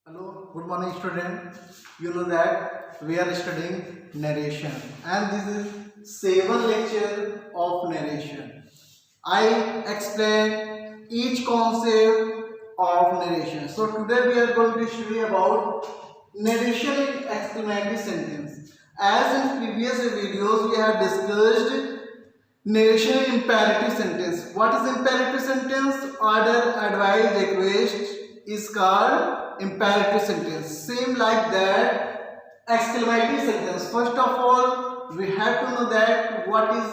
Hello, good morning student. You know that we are studying narration and this is 7th lecture of narration. I explain each concept of narration. So today we are going to study about narration in exclamatory sentence. As in previous videos we have discussed narration in imperative sentence. What is imperative sentence? Order, advice, request is called imperative sentence. Same like that, exclamatory sentence. First of all, we have to know that what is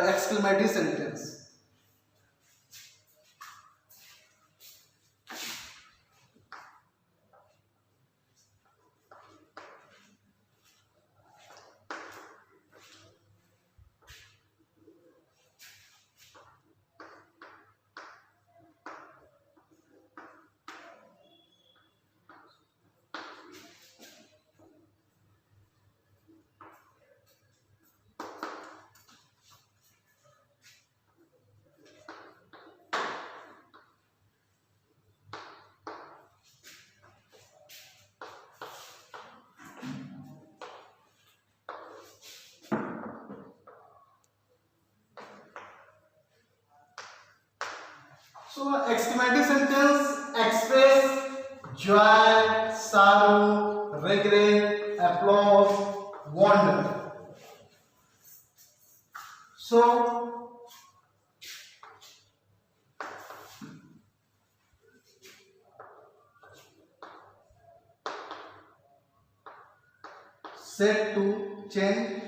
exclamatory sentence. So exclamatory sentence express joy, sorrow, regret, applause, wonder. So set to change.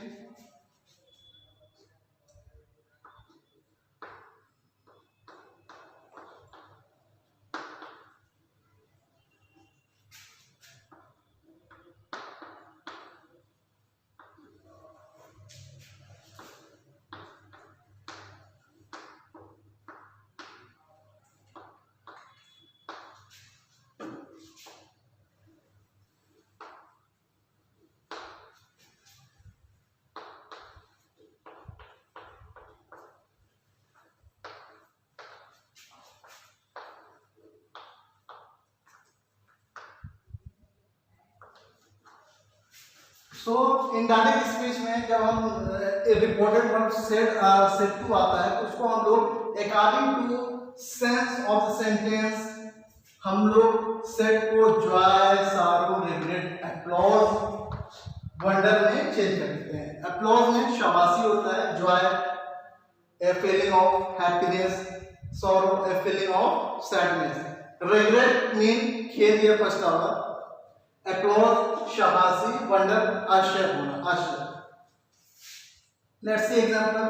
So indirect speech में जब हम reported verb set to आता है तो उसको हम लोग according to sense of the sentence हम लोग सेट को joy, sorrow, regret, applause, wonder में चेंज कर देते हैं. अप्लॉज में शाबाशी होता है, joy a feeling of happiness, sorrow a feeling of sadness, regret mean खेद या पछतावा, applause शाबाशी, वंडर आश्चर्य होना, आश्चर्य. Let's see example.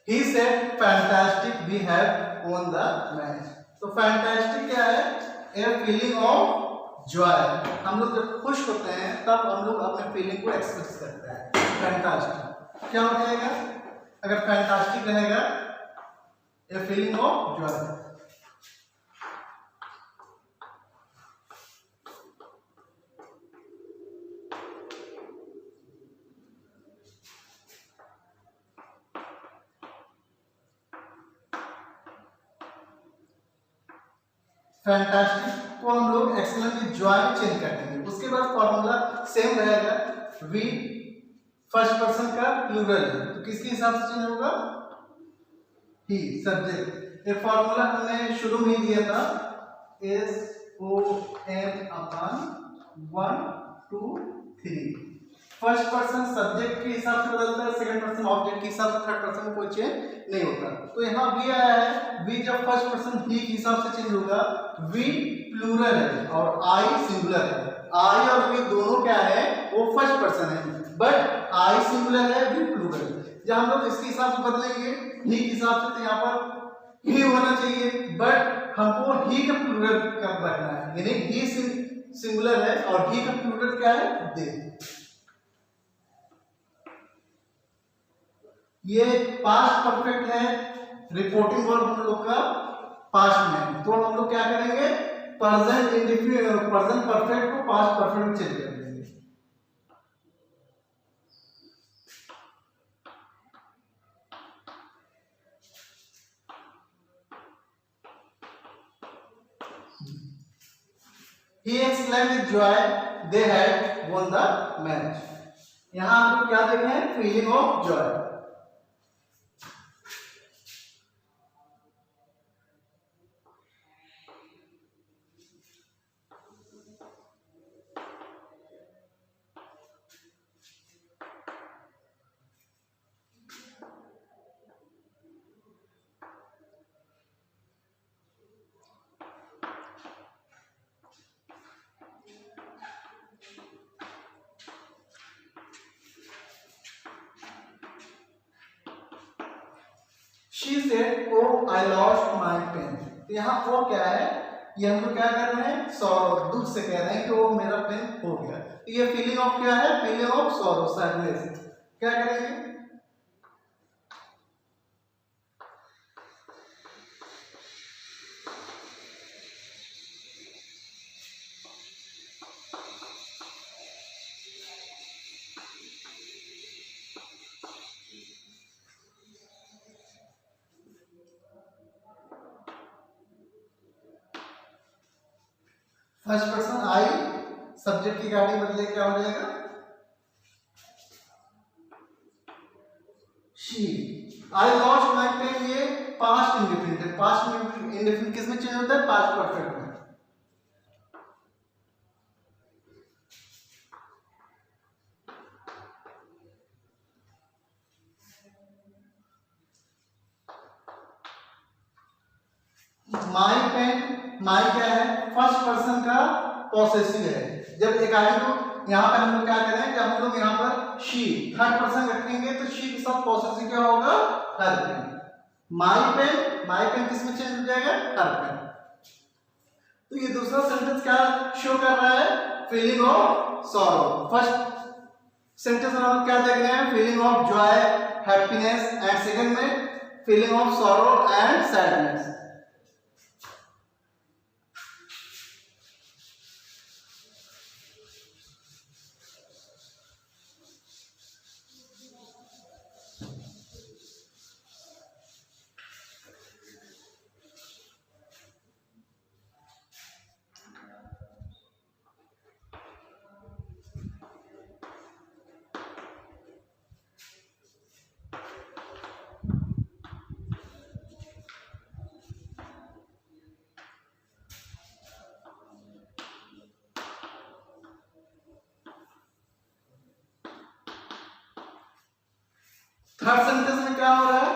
He said fantastic we have won the match. तो fantastic क्या है? A feeling of joy. हम लोग जब खुश होते हैं तब हम लोग अपने फीलिंग को एक्सप्रेस करते हैं. Fantastic क्या हो जाएगा अगर fantastic रहेगा? A feeling of joy. Fantastic को हम लोग एक्सीलेंट की जॉय में चेंज कर देंगे. उसके बाद फॉर्मूला सेम रहेगा. वी फर्स्ट पर्सन का प्लूरल है तो किसके हिसाब से चेंज होगा? ही, सब्जेक्ट. ये फॉर्मूला हमने शुरू में ही दिया था, SOM/1 2 3. फर्स्ट पर्सन सब्जेक्ट के हिसाब से बदलता है, सेकंड पर्सन ऑब्जेक्ट के हिसाब से, थर्ड पर्सन में कोई चेंज नहीं होता। तो यहाँ वी आया है, वी जब फर्स्ट पर्सन ही के हिसाब से चेंज होगा, वी प्लूरल है और आई सिंगुलर है। आई और वी दोनों क्या है, वो फर्स्ट पर्सन है, बट आई सिंगुलर है, वी प्लूरल है। जब हम लोग इसके हिसाब से बदलेंगे ही के हिसाब से, तो यहाँ पर ही होना चाहिए, बट हमको ही का प्लूरल कब रखना है, यानी ही सिंगुलर है और ही का प्लूरल क्या है, दे। ये पास्ट परफेक्ट है, रिपोर्टिंग वर्ब हम लोग का पास्ट में, तो हम लोग क्या करेंगे, प्रेजेंट इंडेफिनिट प्रेजेंट परफेक्ट को पास्ट परफेक्ट में चेंज कर देंगे। He exclaimed with joy they had won the match. यहाँ हम लोग क्या देख रहे हैं, feeling of Joy. She said, "Oh, I lost my pen." तो यहाँ वो क्या है, ये हम लोग क्या कर रहे हैं, सॉरो, दुख से कह रहे हैं कि वो मेरा पेन हो गया। तो ये फीलिंग ऑफ क्या है, फीलिंग ऑफ सॉरो, सैडनेस। क्या करेंगे, फर्स्ट पर्सन आई, सब्जेक्ट की गाड़ी बदले क्या हो जाएगा, she. I lost my pen, ये पास्ट इंडेफिनिट है, पास्ट इंडेफिनिट किस में चेंज होता है, पास्ट परफेक्ट में। माई पेन, माई क्या है, फर्स्ट पर्सन का पॉसेसिव है। जब एक आई को यहाँ पे हम लोग क्या करें, जब हम लोग यहाँ पर शी थर्ड पर्सन रखेंगे तो शी के साथ पॉसेसिव क्या होगा, हर पेन। माई पेन किस में चेंज हो जाएगा, हर पेन। तो ये दूसरा सेंटेंस क्या शो कर रहा है, feeling of sorrow. First sentence में हम क्या देख रहे हैं, feeling of joy, happiness, and second में feeling of sorrow and sadness. Third sentence में क्या हो रहा है,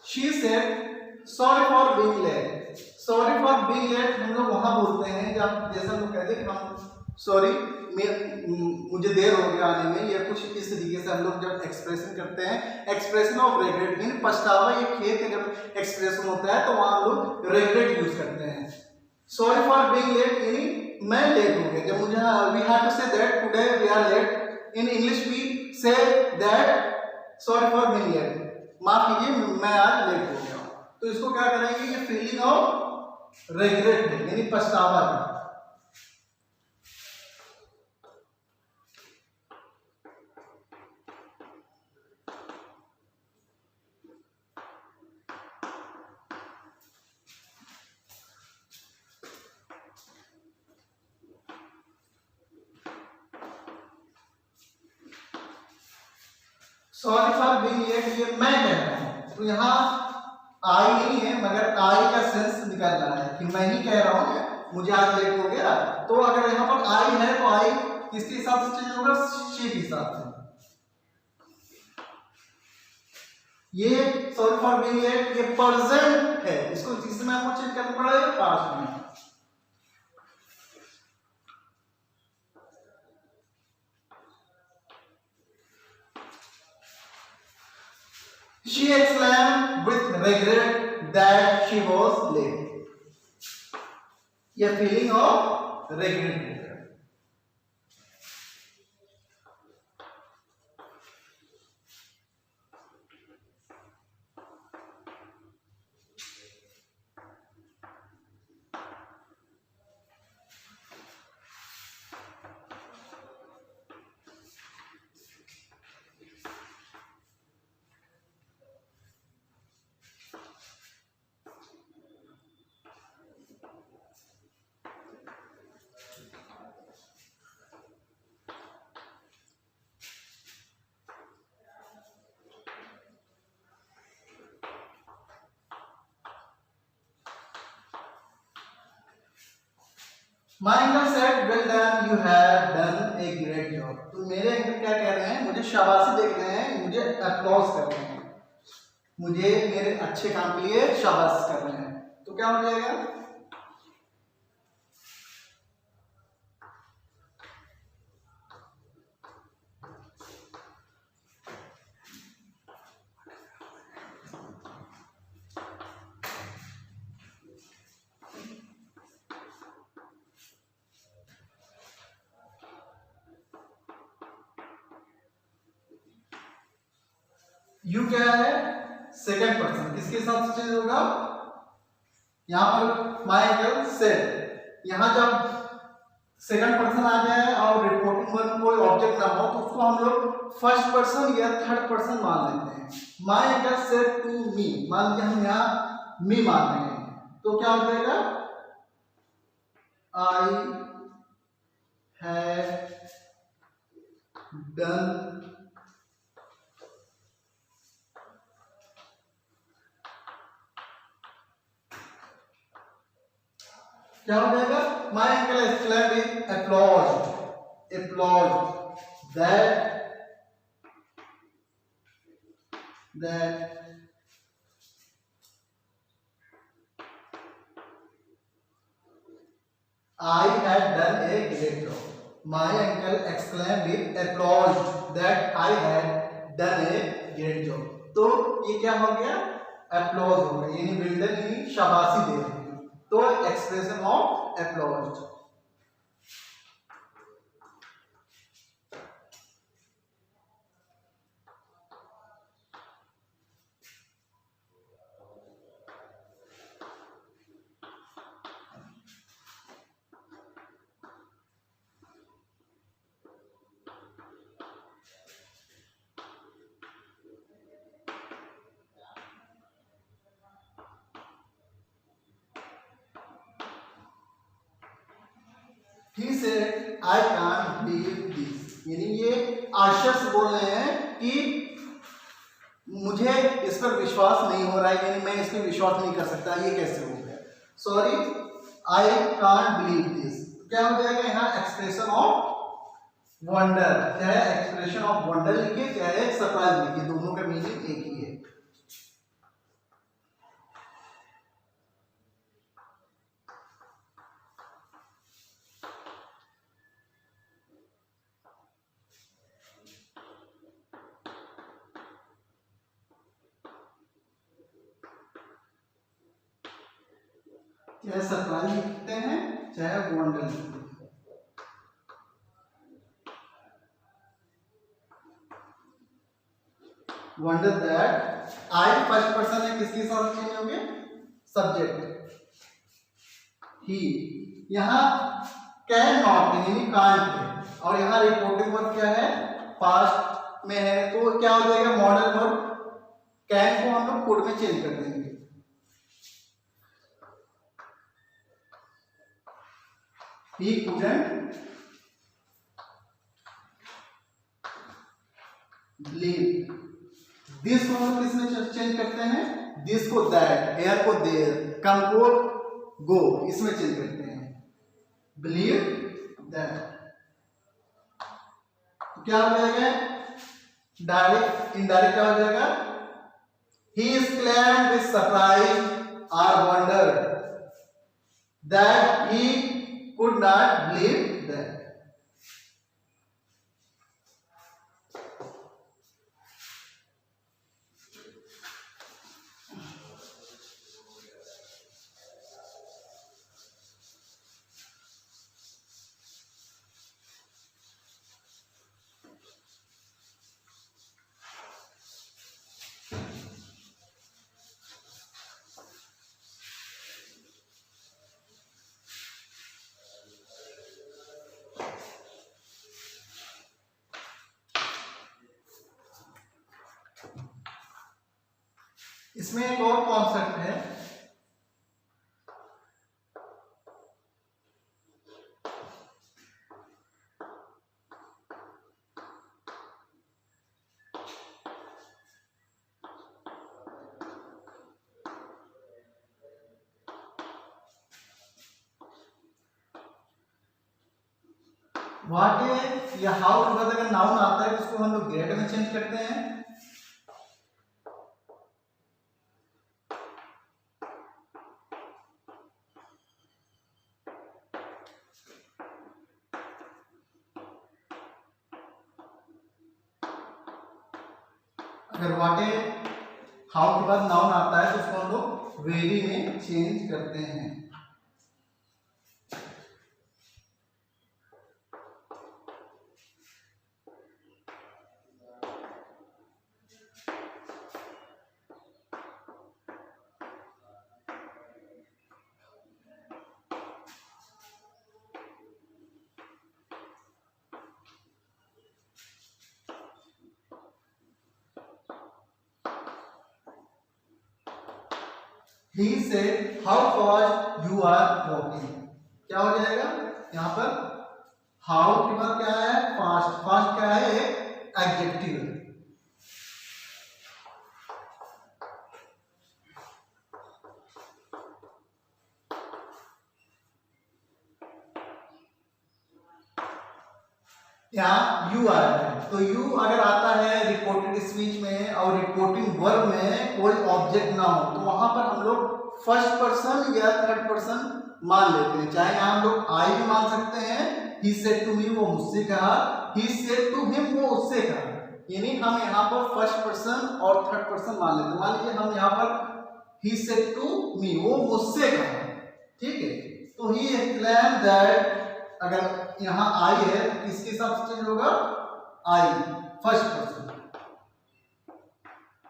she said sorry for being late. Sorry for being late हम लोग वहां बोलते हैं जब जैसा हम लोग कहते हैं कि हम सॉरी मुझे देर हो गया आने में, या कुछ इस तरीके से हम लोग जब एक्सप्रेशन करते हैं, एक्सप्रेशन ऑफ रिग्रेट, यानी पछतावा, ये खेद का जब एक्सप्रेशन होता है तो वहां हम लोग रिग्रेट यूज करते हैं। सॉरी फॉर बीइंग लेट यानी मैं लेट हो गया, जब मुझे we have to say that today we are late, in English we say that sorry for being late, माफ कीजिए मैं आज लेट हो गया। तो इसको क्या करेंगे, ये फीलिंग ऑफ रिग्रेट है, यानी पछतावा है। सॉरी फॉर बीइंग लेट, ये मैं कह रहा हूं, तो यहाँ आई नहीं है मगर आई का सेंस निकल रहा है कि मैं ही कह रहा हूं मुझे आज लेट हो गया। तो अगर यहाँ पर आई है तो आई किसके हिसाब से चेंज होगा, शी के हिसाब से। ये सॉरी फॉर बीइंग लेट ये प्रेजेंट है, इसको जिस में आपको चेंज करना पड़ेगा पास्ट में। She exclaimed with regret that she was late. ये फीलिंग ऑफ regret है। My uncle said, well done, you have done a great job. तो मेरे अंकल क्या कह रहे हैं, मुझे शाबाशी दे रहे हैं, मुझे अप्लॉज कर रहे हैं, मुझे मेरे अच्छे काम के लिए शाबाश कर रहे हैं। तो क्या हो जाएगा, यू क्या है, सेकंड पर्सन, किसके साथ चेंज होगा, यहां पर माय अंकल सेड, यहां जब सेकंड पर्सन आ जाए और रिपोर्टिंग वर्ब कोई ऑब्जेक्ट ना हो तो उसको हम लोग फर्स्ट पर्सन या थर्ड पर्सन मान लेते हैं। My uncle said to me, मान लीजिए हम यहाँ मी मान रहे हैं, तो क्या हो जाएगा, आई हैव डन क्या हो जाएगा, my uncle exclaim with applause that I had done a great job. My uncle exclaimed with applause that I had done a great job. तो ये क्या हो गया, applause हो गया, यानी बिल्डर यानी शाबाशी दे रहे हैं, तो expression of applause। He said, I can't believe this, यानी ये आश्चर्य से बोल रहे हैं कि मुझे इस पर विश्वास नहीं हो रहा है, यानी मैं इस पर विश्वास नहीं कर सकता, ये कैसे हो गया, sorry I can't believe this. क्या हो जाएगा यहाँ, एक्सप्रेशन ऑफ वंडर, चाहे एक्सप्रेशन ऑफ वंडर लिखिए चाहे सरप्राइज लिखिए, दोनों का मीनिंग एक ही है। चाहे सरप्राइज लिखते हैं चाहे वंडर लिखते हैं। Wonder that, I first person है, किसके साथ चेंज होंगे, सब्जेक्ट ही, यहाँ कैन नॉट यानी कांट है, और यहाँ रिपोर्टिंग वर्ब क्या है, पास्ट में है, तो क्या हो जाएगा, मॉडल वर्ब, कैन को हम लोग कुड में चेंज कर देंगे। He couldn't believe, दिस को हम किसमें चेंज करते हैं, दिस को दैट, हेयर को देयर, कम को गो, इसमें चेंज करते हैं, बिलीव दैट। क्या हो जाएगा, डायरेक्ट इनडायरेक्ट क्या हो जाएगा, he exclaimed with surprise or wonder that he could not believe that. इसमें एक और कॉन्सेप्ट है, व्हाट है या हाउ के बाद अगर नाउन आता है तो उसको हम लोग ग्रेड में चेंज करते हैं। अगर व्हाट है हाउ के बाद नाउन आता है तो उसको हम लोग वेरी में चेंज करते हैं। He said, how fast you are walking। क्या हो जाएगा यहाँ पर? हाउ के बाद क्या है? फास्ट। फास्ट क्या है? एक एडजेक्टिव है। यहाँ यू आ रहा है, तो यू अगर आता है रिपोर्टेड स्पीच में और रिपोर्टिंग वर्ब में कोई ऑब्जेक्ट ना हो तो वहां पर हम लोग फर्स्ट पर्सन या थर्ड पर्सन मान लेते हैं। चाहे यहाँ हम लोग आई भी मान सकते हैं, ही सेड टू मी वो मुझसे कहा, ही सेड टू हिम वो उससे कहा, यानी हम यहाँ पर फर्स्ट पर्सन और थर्ड पर्सन मान लेते हैं। मान लीजिए हम यहाँ पर ही सेड टू मी वो मुझसे कहा, ठीक है, तो ही एक्सप्लेन दैट अगर यहाँ आई है तो किसके साथ चेंज होगा? आई फर्स्ट पर्सन।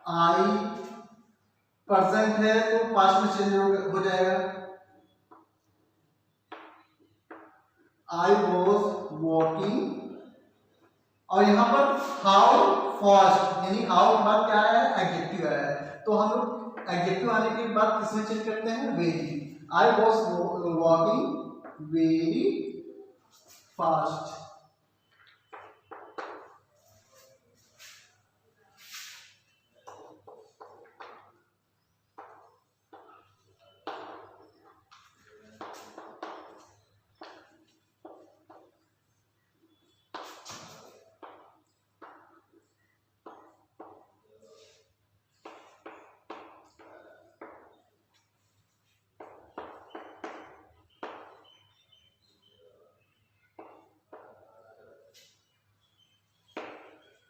आई प्रेजेंट है तो पास्ट में चेंज हो जाएगा। आई वॉज वॉकिंग और यहाँ पर हाउ फास्ट यानी हाउ के बाद क्या है? एडजेक्टिव आया है, तो हम लोग एडजेक्टिव आने के बाद किसमें चेंज करते हैं? Very. I was walking very fast.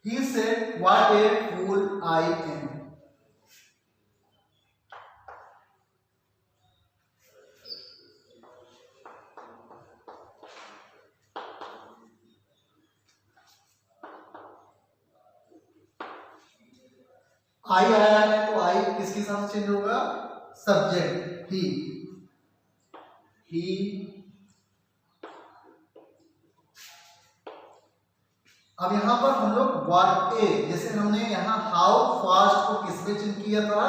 He said, "What a fool I am." आई आया है तो आई किसके साथ चेंज होगा? सब्जेक्ट ही। अब यहां पर हम लोग व्हाट ए, जैसे हमने यहाँ हाउ फास्ट को किस पे चेंज किया था?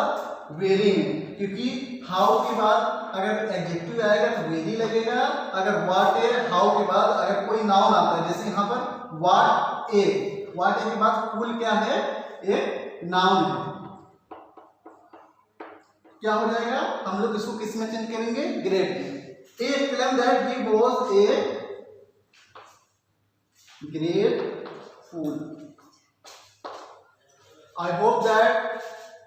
वेरी में, क्योंकि हाउ के बाद अगर एडजेक्टिव आएगा तो वेरी लगेगा। अगर व्हाट ए हाउ के बाद अगर कोई नाउन आता है, जैसे यहाँ पर व्हाट ए के बाद फूल क्या है? एक नाउन है, क्या हो जाएगा? हम लोग इसको किस में चेंज करेंगे? ग्रेट में। A claim that he was a great fool. I hope that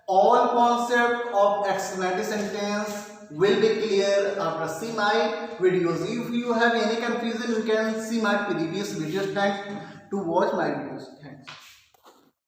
all concept of explanative sentence will be clear after see my videos. If you have any confusion, you can see my previous videos. Thanks to watch my videos. Thanks.